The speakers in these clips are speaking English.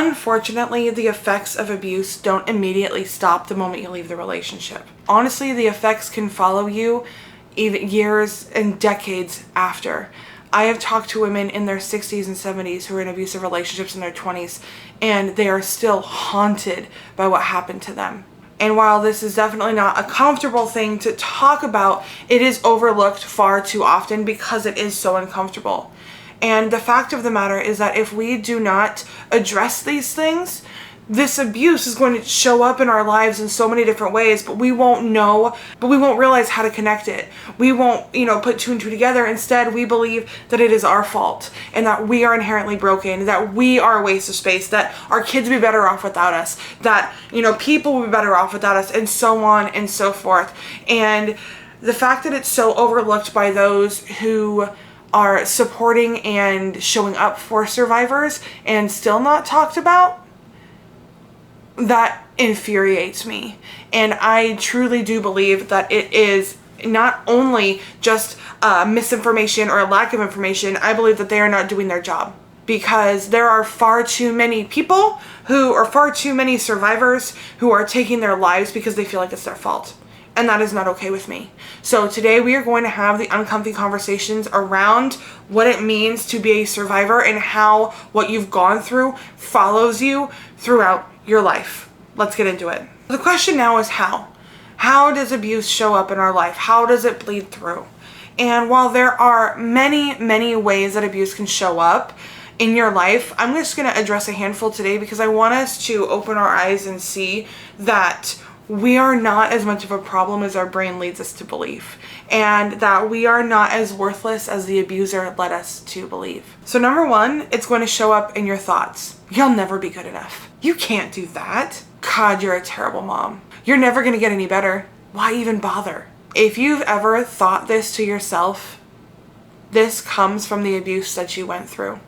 Unfortunately, the effects of abuse don't immediately stop the moment you leave the relationship. Honestly, the effects can follow you even years and decades after. I have talked to women in their 60s and 70s who are in abusive relationships in their 20s, and they are still haunted by what happened to them. And while this is definitely not a comfortable thing to talk about, it is overlooked far too often because it is so uncomfortable. And the fact of the matter is that if we do not address these things, this abuse is going to show up in our lives in so many different ways, but we won't realize how to connect it. We won't, put two and two together. Instead, we believe that it is our fault and that we are inherently broken, that we are a waste of space, that our kids would be better off without us, that, people would be better off without us, and so on and so forth. And the fact that it's so overlooked by those who are supporting and showing up for survivors and still not talked about, that infuriates me. And I truly do believe that it is not only just misinformation or a lack of information. I believe that they are not doing their job, because there are far too many people far too many survivors who are taking their lives because they feel like it's their fault. And that is not okay with me. So today we are going to have the uncomfy conversations around what it means to be a survivor and how what you've gone through follows you throughout your life. Let's get into it. The question now is how? How does abuse show up in our life? How does it bleed through? And while there are many, many ways that abuse can show up in your life, I'm just going to address a handful today because I want us to open our eyes and see that we are not as much of a problem as our brain leads us to believe, and that we are not as worthless as the abuser led us to believe. So number one, it's going to show up in your thoughts. You'll never be good enough. You can't do that. God, you're a terrible mom. You're never going to get any better. Why even bother? If you've ever thought this to yourself, this comes from the abuse that you went through.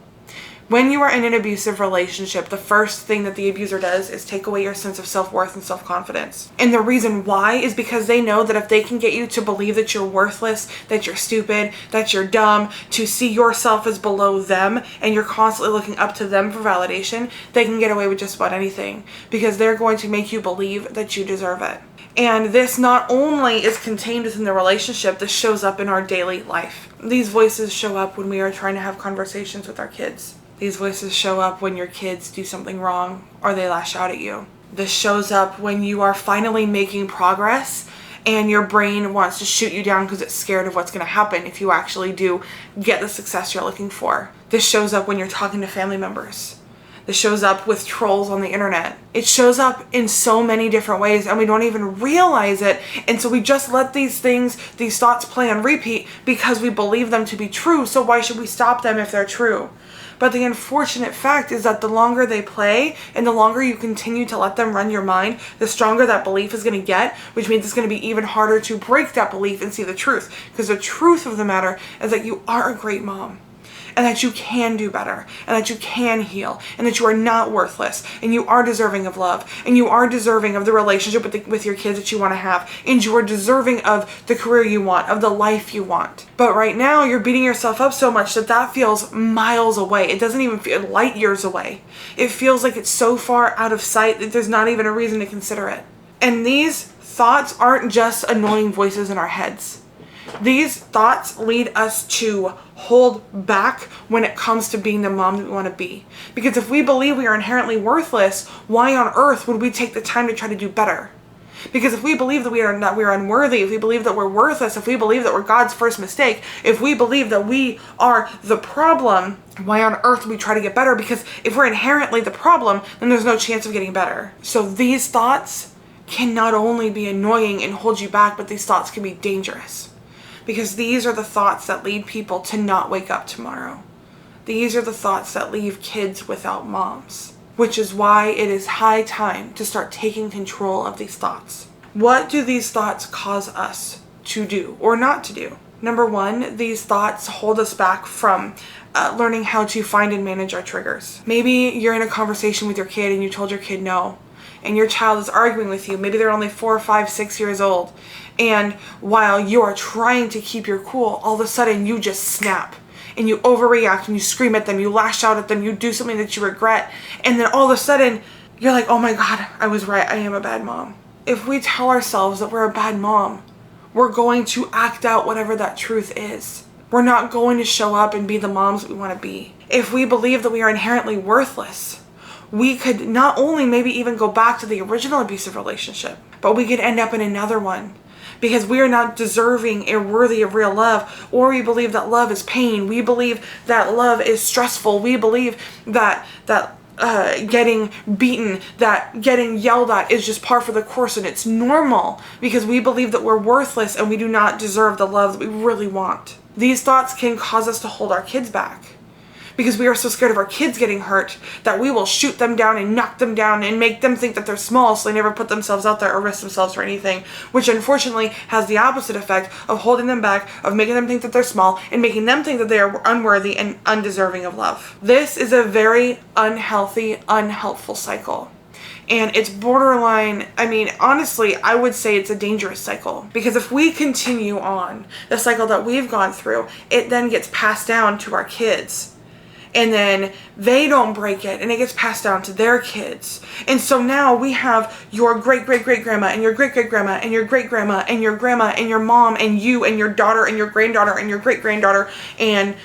When you are in an abusive relationship, the first thing that the abuser does is take away your sense of self-worth and self-confidence. And the reason why is because they know that if they can get you to believe that you're worthless, that you're stupid, that you're dumb, to see yourself as below them, and you're constantly looking up to them for validation, they can get away with just about anything, because they're going to make you believe that you deserve it. And this not only is contained within the relationship, this shows up in our daily life. These voices show up when we are trying to have conversations with our kids. These voices show up when your kids do something wrong or they lash out at you. This shows up when you are finally making progress and your brain wants to shoot you down because it's scared of what's going to happen if you actually do get the success you're looking for. This shows up when you're talking to family members. This shows up with trolls on the internet. It shows up in so many different ways and we don't even realize it. And so we just let these thoughts play on repeat because we believe them to be true. So why should we stop them if they're true? But the unfortunate fact is that the longer they play and the longer you continue to let them run your mind, the stronger that belief is going to get, which means it's going to be even harder to break that belief and see the truth. Because the truth of the matter is that you are a great mom, and that you can do better, and that you can heal, and that you are not worthless, and you are deserving of love, and you are deserving of the relationship with your kids that you want to have, and you are deserving of the career you want, of the life you want. But right now, you're beating yourself up so much that feels miles away. It doesn't even feel light years away. It feels like it's so far out of sight that there's not even a reason to consider it. And these thoughts aren't just annoying voices in our heads. These thoughts lead us to hold back when it comes to being the mom that we want to be. Because if we believe we are inherently worthless, why on earth would we take the time to try to do better? Because if we believe that we are unworthy, if we believe that we're worthless, if we believe that we're God's first mistake, if we believe that we are the problem, why on earth would we try to get better? Because if we're inherently the problem, then there's no chance of getting better. So these thoughts can not only be annoying and hold you back, but these thoughts can be dangerous. Because these are the thoughts that lead people to not wake up tomorrow. These are the thoughts that leave kids without moms. Which is why it is high time to start taking control of these thoughts. What do these thoughts cause us to do or not to do? Number one, these thoughts hold us back from learning how to find and manage our triggers. Maybe you're in a conversation with your kid and you told your kid no. And your child is arguing with you. Maybe they're only 4, 5, 6 years old. And while you are trying to keep your cool, all of a sudden you just snap. and you overreact and you scream at them, you lash out at them, you do something that you regret, and then all of a sudden you're like, oh my God, I was right, I am a bad mom. If we tell ourselves that we're a bad mom, we're going to act out whatever that truth is. We're not going to show up and be the moms that we want to be. If we believe that we are inherently worthless, we could not only maybe even go back to the original abusive relationship, but we could end up in another one because we are not deserving or worthy of real love, or we believe that love is pain. We believe that love is stressful. We believe that getting beaten, that getting yelled at is just par for the course and it's normal because we believe that we're worthless and we do not deserve the love that we really want. These thoughts can cause us to hold our kids back because we are so scared of our kids getting hurt that we will shoot them down and knock them down and make them think that they're small so they never put themselves out there or risk themselves for anything, which unfortunately has the opposite effect of holding them back, of making them think that they're small and making them think that they are unworthy and undeserving of love. This is a very unhealthy, unhelpful cycle. And it's borderline, I mean, honestly, I would say it's a dangerous cycle. Because if we continue on the cycle that we've gone through, it then gets passed down to our kids. And then they don't break it, and it gets passed down to their kids. And so now we have your great-great-great-grandma, and your great-great-grandma, and your great-grandma, and your grandma, and your mom, and you, and your daughter, and your granddaughter, and your great-granddaughter, and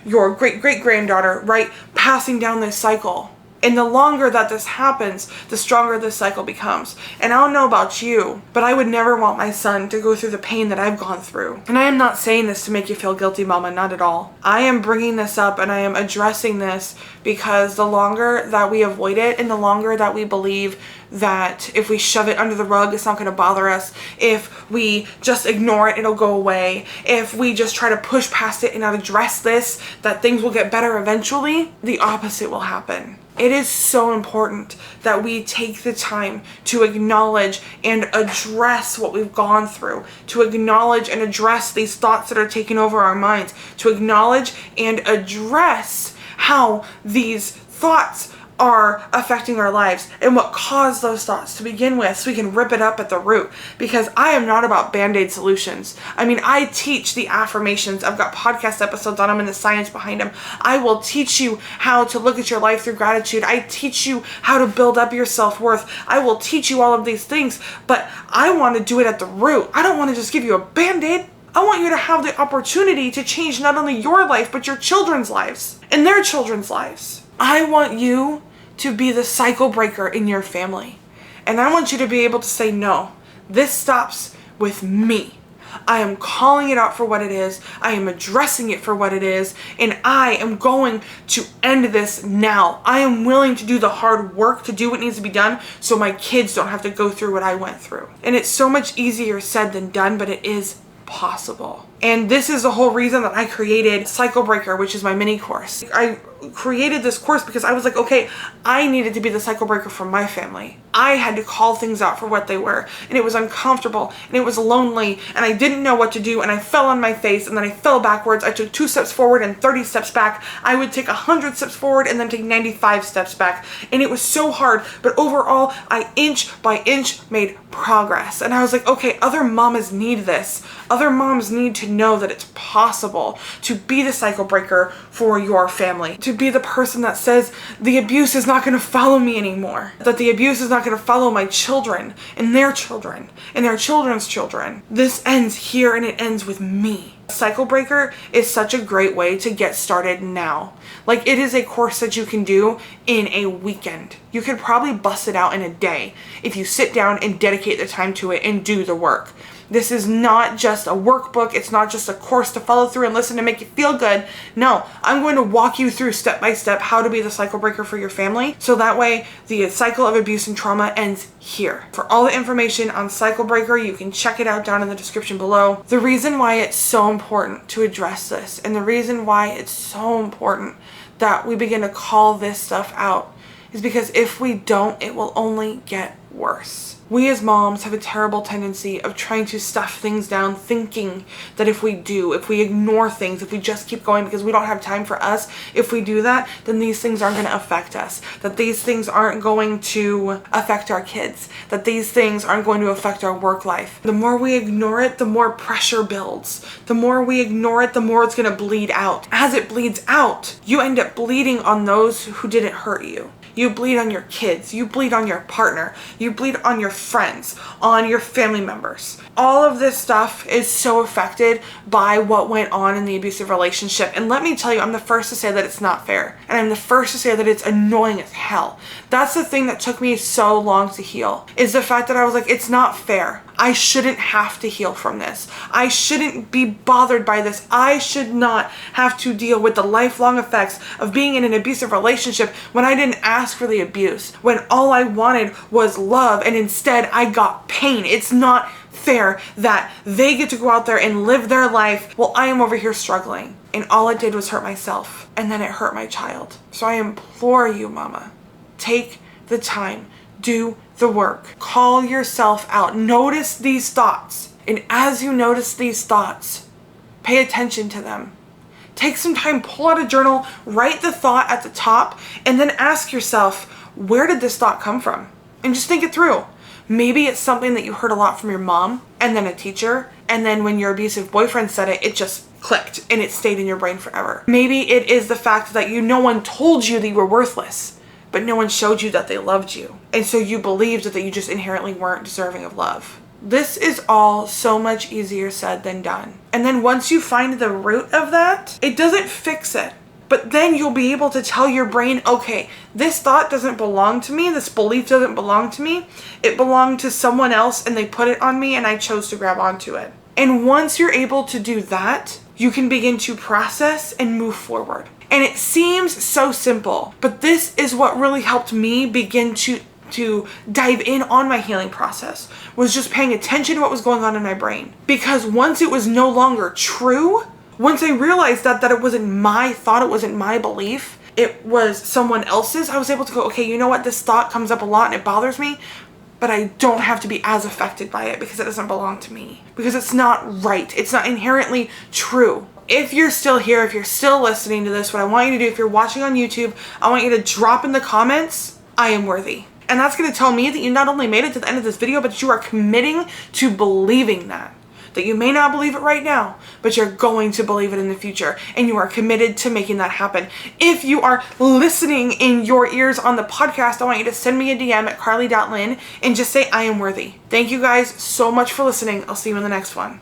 your great-great-granddaughter, right? Passing down this cycle. And the longer that this happens, the stronger this cycle becomes. And I don't know about you, but I would never want my son to go through the pain that I've gone through. And I am not saying this to make you feel guilty, Mama, not at all. I am bringing this up and I am addressing this because the longer that we avoid it and the longer that we believe that if we shove it under the rug, it's not going to bother us. If we just ignore it, it'll go away. If we just try to push past it and not address this, that things will get better eventually, the opposite will happen. It is so important that we take the time to acknowledge and address what we've gone through, to acknowledge and address these thoughts that are taking over our minds, to acknowledge and address how these thoughts are affecting our lives and what caused those thoughts to begin with so we can rip it up at the root. Because I am not about band-aid solutions. I mean, I teach the affirmations. I've got podcast episodes on them and the science behind them. I will teach you how to look at your life through gratitude. I teach you how to build up your self-worth. I will teach you all of these things, but I want to do it at the root. I don't want to just give you a band-aid. I want you to have the opportunity to change not only your life, but your children's lives and their children's lives. I want you to be the cycle breaker in your family. And I want you to be able to say, no, this stops with me. I am calling it out for what it is. I am addressing it for what it is. And I am going to end this now. I am willing to do the hard work to do what needs to be done so my kids don't have to go through what I went through. And it's so much easier said than done, but it is possible. And this is the whole reason that I created Cycle Breaker, which is my mini course. I created this course because I was like, okay, I needed to be the cycle breaker for my family. I had to call things out for what they were, and it was uncomfortable, and it was lonely, and I didn't know what to do, and I fell on my face, and then I fell backwards. I took 2 steps forward and 30 steps back. I would take 100 steps forward and then take 95 steps back, and it was so hard, but overall, I inch by inch made progress. And I was like, okay, other mamas need this. Other moms need to know that it's possible to be the cycle breaker for your family, to be the person that says the abuse is not going to follow me anymore, that the abuse is not going to follow my children and their children and their children's children. This ends here and it ends with me. Cycle Breaker is such a great way to get started now. Like, it is a course that you can do in a weekend. You could probably bust it out in a day if you sit down and dedicate the time to it and do the work. This is not just a workbook. It's not just a course to follow through and listen to make you feel good. No, I'm going to walk you through step by step how to be the cycle breaker for your family. So that way the cycle of abuse and trauma ends here. For all the information on Cycle Breaker, you can check it out down in the description below. The reason why it's so important to address this, and the reason why it's so important that we begin to call this stuff out, is because if we don't, it will only get worse. We as moms have a terrible tendency of trying to stuff things down, thinking that if we ignore things, if we just keep going because we don't have time for us, if we do that, then these things aren't going to affect us, that these things aren't going to affect our kids, that these things aren't going to affect our work life. The more we ignore it, the more pressure builds. The more we ignore it, the more it's going to bleed out. As it bleeds out, you end up bleeding on those who didn't hurt you. You bleed on your kids, you bleed on your partner, you bleed on your friends, on your family members. All of this stuff is so affected by what went on in the abusive relationship. And let me tell you, I'm the first to say that it's not fair. And I'm the first to say that it's annoying as hell. That's the thing that took me so long to heal, is the fact that I was like, it's not fair. I shouldn't have to heal from this. I shouldn't be bothered by this. I should not have to deal with the lifelong effects of being in an abusive relationship when I didn't ask for the abuse, when all I wanted was love and instead I got pain. It's not fair that they get to go out there and live their life while I am over here struggling. And all it did was hurt myself, and then it hurt my child. So I implore you, mama, take the time. Do the work. Call yourself out. Notice these thoughts. And as you notice these thoughts, pay attention to them. Take some time, pull out a journal, write the thought at the top, and then ask yourself, where did this thought come from? And just think it through. Maybe it's something that you heard a lot from your mom, and then a teacher, and then when your abusive boyfriend said it, it just clicked and it stayed in your brain forever. Maybe it is the fact that no one told you that you were worthless, but no one showed you that they loved you. And so you believed that you just inherently weren't deserving of love. This is all so much easier said than done. And then once you find the root of that, it doesn't fix it. But then you'll be able to tell your brain, okay, this thought doesn't belong to me. This belief doesn't belong to me. It belonged to someone else and they put it on me and I chose to grab onto it. And once you're able to do that, you can begin to process and move forward. And it seems so simple, but this is what really helped me begin to dive in on my healing process, was just paying attention to what was going on in my brain. Because once it was no longer true, once I realized that it wasn't my thought, it wasn't my belief, it was someone else's, I was able to go, okay, you know what, this thought comes up a lot and it bothers me, but I don't have to be as affected by it because it doesn't belong to me. Because it's not right. It's not inherently true. If you're still here, if you're still listening to this, what I want you to do, if you're watching on YouTube, I want you to drop in the comments, I am worthy. And that's going to tell me that you not only made it to the end of this video, but you are committing to believing that. That you may not believe it right now, but you're going to believe it in the future. And you are committed to making that happen. If you are listening in your ears on the podcast, I want you to send me a DM at karleigh.lynn and just say, I am worthy. Thank you guys so much for listening. I'll see you in the next one.